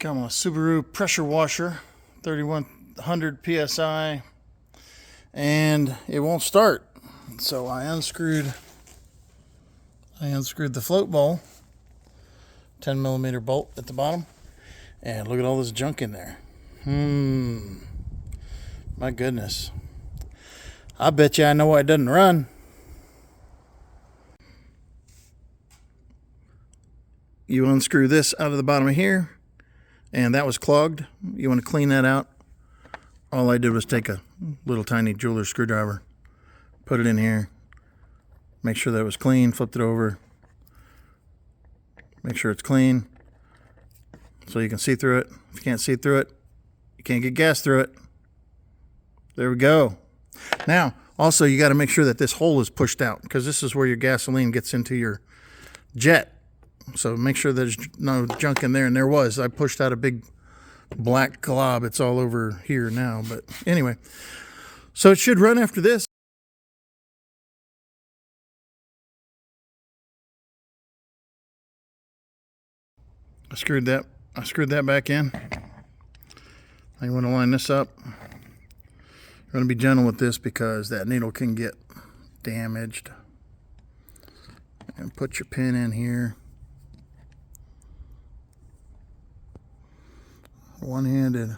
Got my Subaru pressure washer, 3100 psi, and it won't start. So I unscrewed the float bowl, 10 millimeter bolt at the bottom, and look at all this junk in there. My goodness. I bet you I know why it doesn't run. You unscrew this out of the bottom of here, and that was clogged. You want to clean that out. All I did was take a little tiny jeweler's screwdriver, put it in here, make sure that it was clean, flipped it over, make sure it's clean so you can see through it. If you can't see through it, you can't get gas through it. There we go. Now, also you got to make sure that this hole is pushed out, because this is where your gasoline gets into your jet. So make sure there's no junk in there, and there was. I pushed out a big black glob. It's all over here now, but anyway. So it should run after this. I screwed that back in. Now you want to line this up. You're going to be gentle with this because that needle can get damaged. And put your pin in here. One-handed.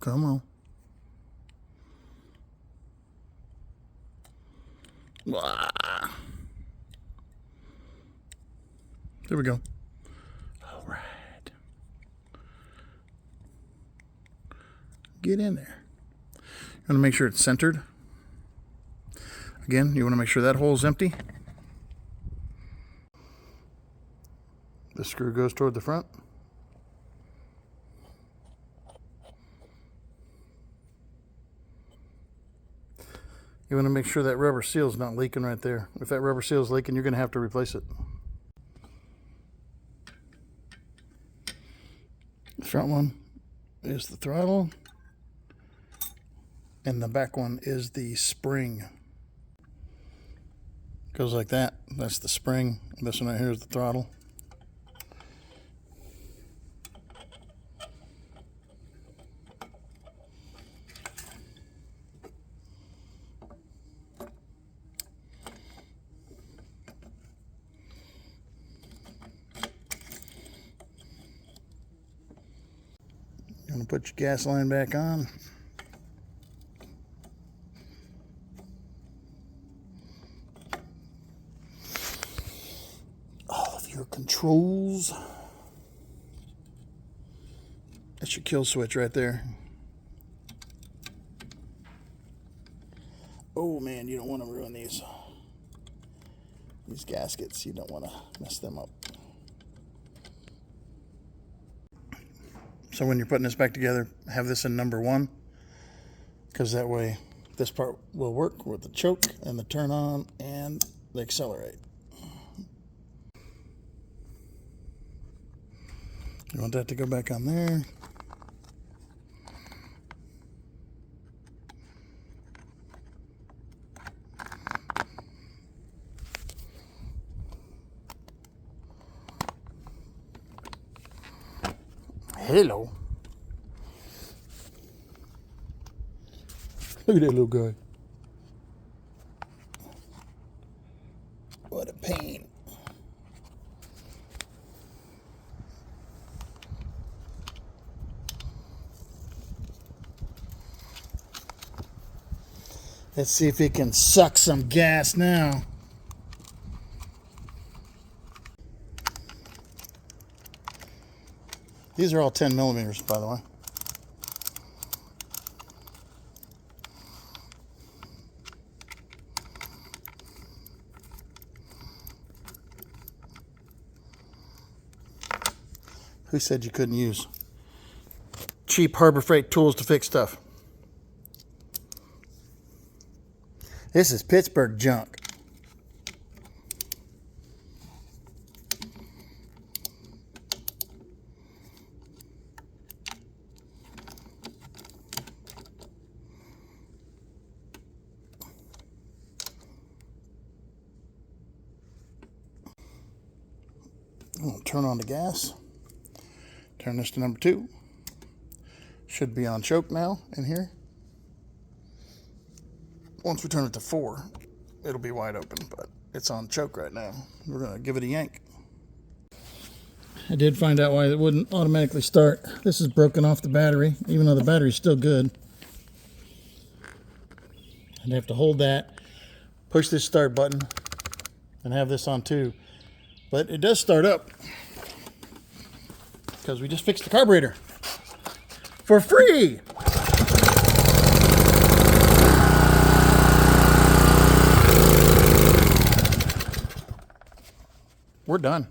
Come on. Blah. There we go. All right. Get in there. You want to make sure it's centered. Again, you want to make sure that hole's empty. The screw goes toward the front. You want to make sure that rubber seal's not leaking right there. If that rubber seal's leaking, you're going to have to replace it. The front one is the throttle, and the back one is the spring. Goes like that. That's the spring. This one right here is the throttle. You want to put your gas line back on. Your controls. That's your kill switch right there. Oh man, you don't want to ruin these gaskets. You don't want to mess them up. So when you're putting this back together, have this in number 1, because that way this part will work with the choke and the turn on and the accelerate. You want that to go back on there. Hello. Look at that little guy. What a pain. Let's see if it can suck some gas now. These are all 10 millimeters, by the way. Who said you couldn't use cheap Harbor Freight tools to fix stuff? This is Pittsburgh junk. I'm gonna turn on the gas. Turn this to number 2. Should be on choke now in here. Once we turn it to 4, it'll be wide open, but it's on choke right now. We're gonna give it a yank. I did find out why it wouldn't automatically start. This is broken off the battery, even though the battery's still good. I'd have to hold that, push this start button, and have this on too. But it does start up because we just fixed the carburetor for free. We're done.